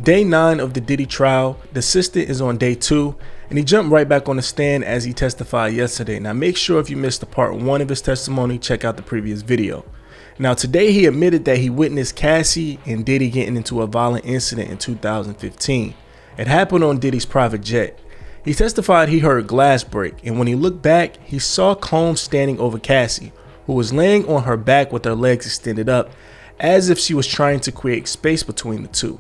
Day 9 of the Diddy trial, the assistant is on day 2, and he jumped right back on the stand as he testified yesterday. Now make sure if you missed the part 1 of his testimony, check out the previous video. Now today he admitted that he witnessed Cassie and Diddy getting into a violent incident in 2015. It happened on Diddy's private jet. He testified he heard glass break, and when he looked back, he saw Combs standing over Cassie, who was laying on her back with her legs extended up, as if she was trying to create space between the two.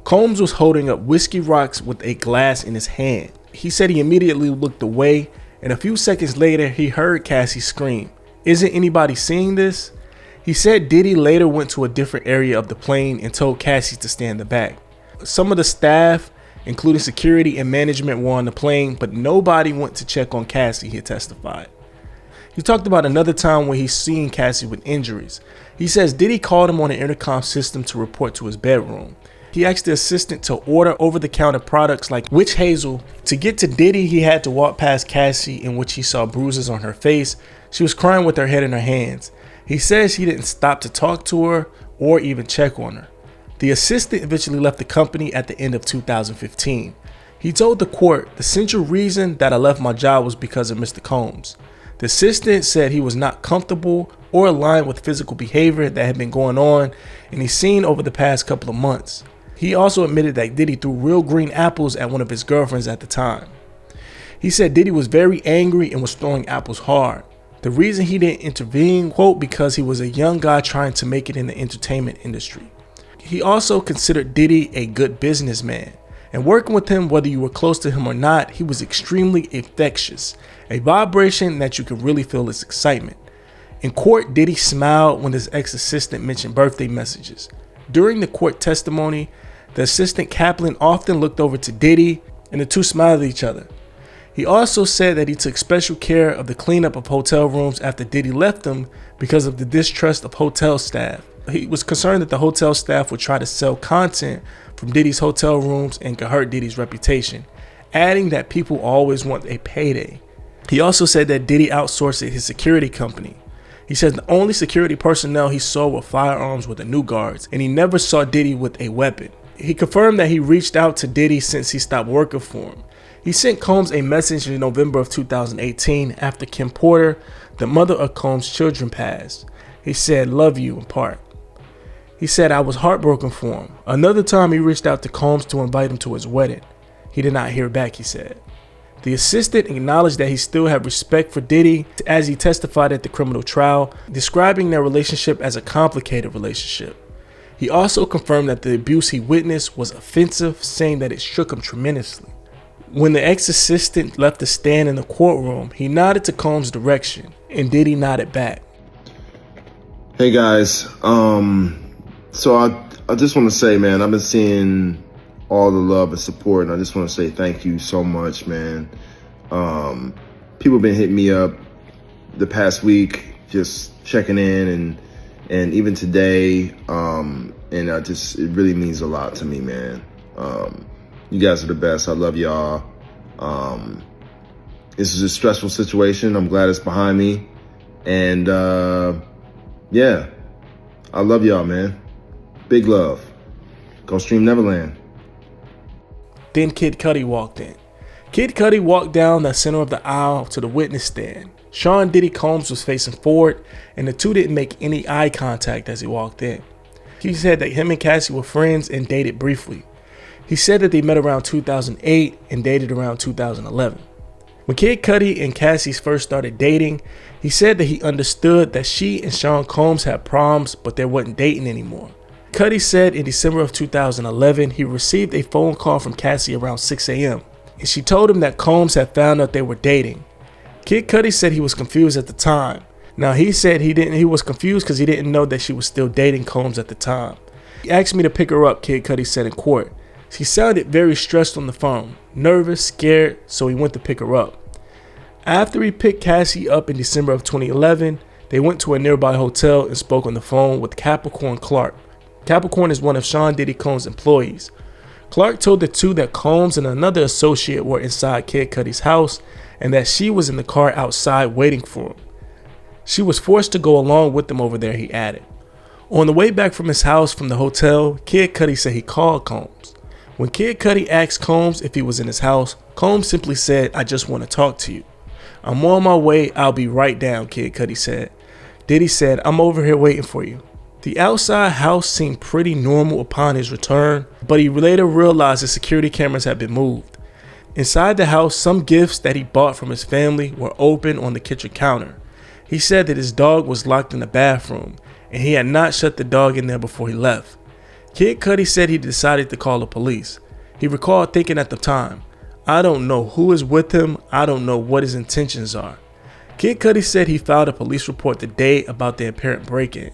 Combs was holding up whiskey rocks with a glass in his hand. He said he immediately looked away, and a few seconds later he heard Cassie scream, "Isn't anybody seeing this?" He said Diddy later went to a different area of the plane and told Cassie to stay in the back. Some of the staff, including security and management, were on the plane, but nobody went to check on Cassie, he testified. He talked about another time when he's seen Cassie with injuries. He says Diddy called him on the intercom system to report to his bedroom. He asked the assistant to order over-the-counter products like witch hazel. To get to Diddy, he had to walk past Cassie, in which he saw bruises on her face. She was crying with her head in her hands. He says he didn't stop to talk to her or even check on her. The assistant eventually left the company at the end of 2015. He told the court, "The central reason that I left my job was because of Mr. Combs." The assistant said he was not comfortable or aligned with physical behavior that had been going on and he's seen over the past couple of months. He also admitted that Diddy threw real green apples at one of his girlfriends at the time. He said Diddy was very angry and was throwing apples hard. The reason he didn't intervene, quote, because he was a young guy trying to make it in the entertainment industry. He also considered Diddy a good businessman, and working with him, whether you were close to him or not, he was extremely infectious, a vibration that you could really feel his excitement. In court, Diddy smiled when his ex-assistant mentioned birthday messages. During the court testimony, the assistant Kaplan often looked over to Diddy and the two smiled at each other. He also said that he took special care of the cleanup of hotel rooms after Diddy left them because of the distrust of hotel staff. He was concerned that the hotel staff would try to sell content from Diddy's hotel rooms and could hurt Diddy's reputation, adding that people always want a payday. He also said that Diddy outsourced his security company. He says the only security personnel he saw were firearms with the new guards, and he never saw Diddy with a weapon. He confirmed that he reached out to Diddy since he stopped working for him. He sent Combs a message in November of 2018 after Kim Porter, the mother of Combs' children, passed. He said, "Love you" in part. He said, "I was heartbroken for him." Another time he reached out to Combs to invite him to his wedding. He did not hear back, he said. The assistant acknowledged that he still had respect for Diddy as he testified at the criminal trial, describing their relationship as a complicated relationship. He also confirmed that the abuse he witnessed was offensive, saying that it shook him tremendously. When the ex-assistant left the stand in the courtroom, he nodded to Combs' direction, and Diddy nodded back. Hey guys, so I just want to say, man, I've been seeing all the love and support, and I just want to say thank you so much, man. People have been hitting me up the past week, just checking in, and even today, and it really means a lot to me, man. You guys are the best. I love y'all. This is a stressful situation. I'm glad it's behind me, and yeah, I love y'all, man. Big love. Go stream Neverland. Then Kid Cudi walked in. Kid Cudi walked down the center of the aisle to the witness stand. Sean Diddy Combs was facing forward, and the two didn't make any eye contact as he walked in. He said that him and Cassie were friends and dated briefly. He said that they met around 2008 and dated around 2011. When Kid Cudi and Cassie first started dating, he said that he understood that she and Sean Combs had problems, but they weren't dating anymore. Cudi said in December of 2011, he received a phone call from Cassie around 6 a.m. and she told him that Combs had found out they were dating. Kid Cudi said he was confused at the time. Now he said he was confused because he didn't know that she was still dating Combs at the time. He asked me to pick her up, Kid Cudi said in court. She sounded very stressed on the phone, nervous, scared, so he went to pick her up. After he picked Cassie up in December of 2011, they went to a nearby hotel and spoke on the phone with Capricorn Clark. Capricorn is one of Sean Diddy Combs' employees. Clark told the two that Combs and another associate were inside Kid Cudi's house and that she was in the car outside waiting for him. She was forced to go along with them over there, he added. On the way back from his house from the hotel, Kid Cudi said he called Combs. When Kid Cudi asked Combs if he was in his house, Combs simply said, "I just want to talk to you." "I'm on my way, I'll be right down," Kid Cudi said. Diddy said, "I'm over here waiting for you." The outside house seemed pretty normal upon his return, but he later realized the security cameras had been moved. Inside the house, some gifts that he bought from his family were open on the kitchen counter. He said that his dog was locked in the bathroom, and he had not shut the dog in there before he left. Kid Cudi said he decided to call the police. He recalled thinking at the time, "I don't know who is with him, I don't know what his intentions are." Kid Cudi said he filed a police report the day about the apparent break-in.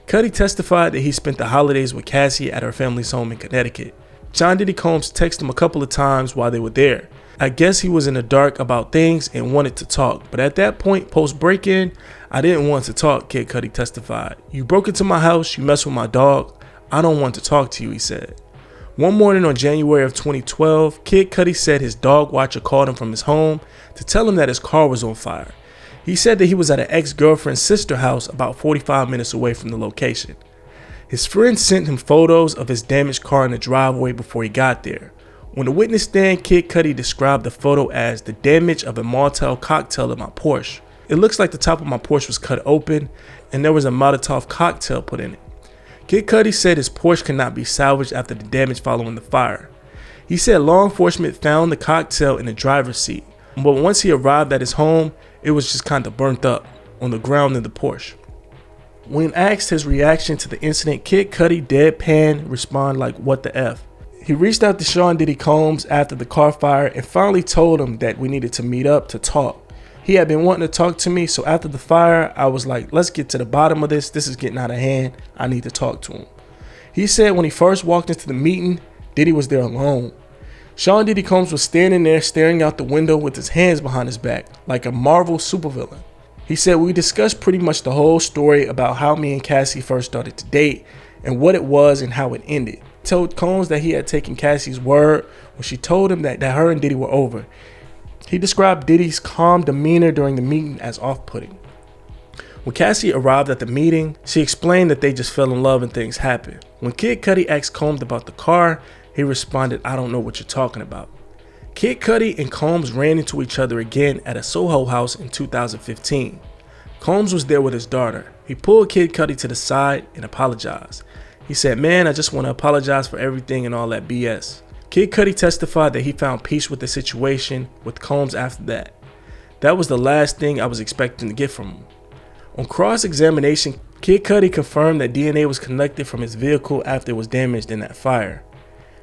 Cudi testified that he spent the holidays with Cassie at her family's home in Connecticut. Sean Diddy Combs texted him a couple of times while they were there. "I guess he was in the dark about things and wanted to talk, but at that point, post break-in, I didn't want to talk," Kid Cudi testified. "You broke into my house, you messed with my dog, I don't want to talk to you," he said. One morning on January of 2012, Kid Cudi said his dog watcher called him from his home to tell him that his car was on fire. He said that he was at an ex-girlfriend's sister's house about 45 minutes away from the location. His friend sent him photos of his damaged car in the driveway before he got there. On the witness stand, Kid Cudi described the photo as the damage of a Molotov cocktail in my Porsche. "It looks like the top of my Porsche was cut open and there was a Molotov cocktail put in it." Kid Cudi said his Porsche could not be salvaged after the damage following the fire. He said law enforcement found the cocktail in the driver's seat, but once he arrived at his home, it was just kind of burnt up on the ground in the Porsche. When asked his reaction to the incident, Kid Cudi deadpan responded like, "What the F?" He reached out to Sean Diddy Combs after the car fire and finally told him that we needed to meet up to talk. He had been wanting to talk to me, so after the fire, I was like, "Let's get to the bottom of this. This is getting out of hand. I need to talk to him." He said when he first walked into the meeting, Diddy was there alone. Sean Diddy Combs was standing there staring out the window with his hands behind his back, like a Marvel supervillain. He said we discussed pretty much the whole story about how me and Cassie first started to date and what it was and how it ended. He told Combs that he had taken Cassie's word when she told him that her and Diddy were over. He described Diddy's calm demeanor during the meeting as off-putting. When Cassie arrived at the meeting, she explained that they just fell in love and things happened. When Kid Cudi asked Combs about the car, he responded, "I don't know what you're talking about." Kid Cudi and Combs ran into each other again at a Soho house in 2015. Combs was there with his daughter. He pulled Kid Cudi to the side and apologized. He said, "Man, I just want to apologize for everything and all that BS." Kid Cudi testified that he found peace with the situation with Combs after that. "That was the last thing I was expecting to get from him." On cross-examination, Kid Cudi confirmed that DNA was collected from his vehicle after it was damaged in that fire.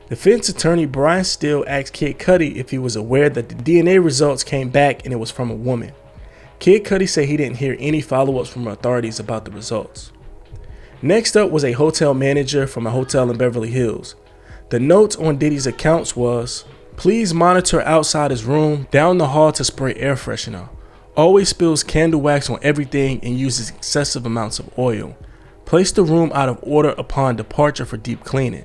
Defense attorney Brian Steele asked Kid Cudi if he was aware that the DNA results came back and it was from a woman. Kid Cudi said he didn't hear any follow-ups from authorities about the results. Next up was a hotel manager from a hotel in Beverly Hills. The notes on Diddy's accounts was, "Please monitor outside his room, down the hall to spray air freshener. Always spills candle wax on everything and uses excessive amounts of oil. Place the room out of order upon departure for deep cleaning.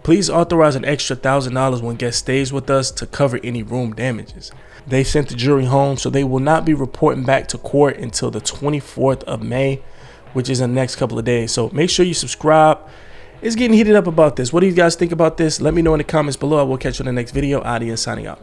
Please authorize an extra $1,000 when guest stays with us to cover any room damages." They sent the jury home, so they will not be reporting back to court until the 24th of May, which is in the next couple of days. So make sure you subscribe. It's getting heated up about this. What do you guys think about this? Let me know in the comments below. I will catch you in the next video. Adi signing out.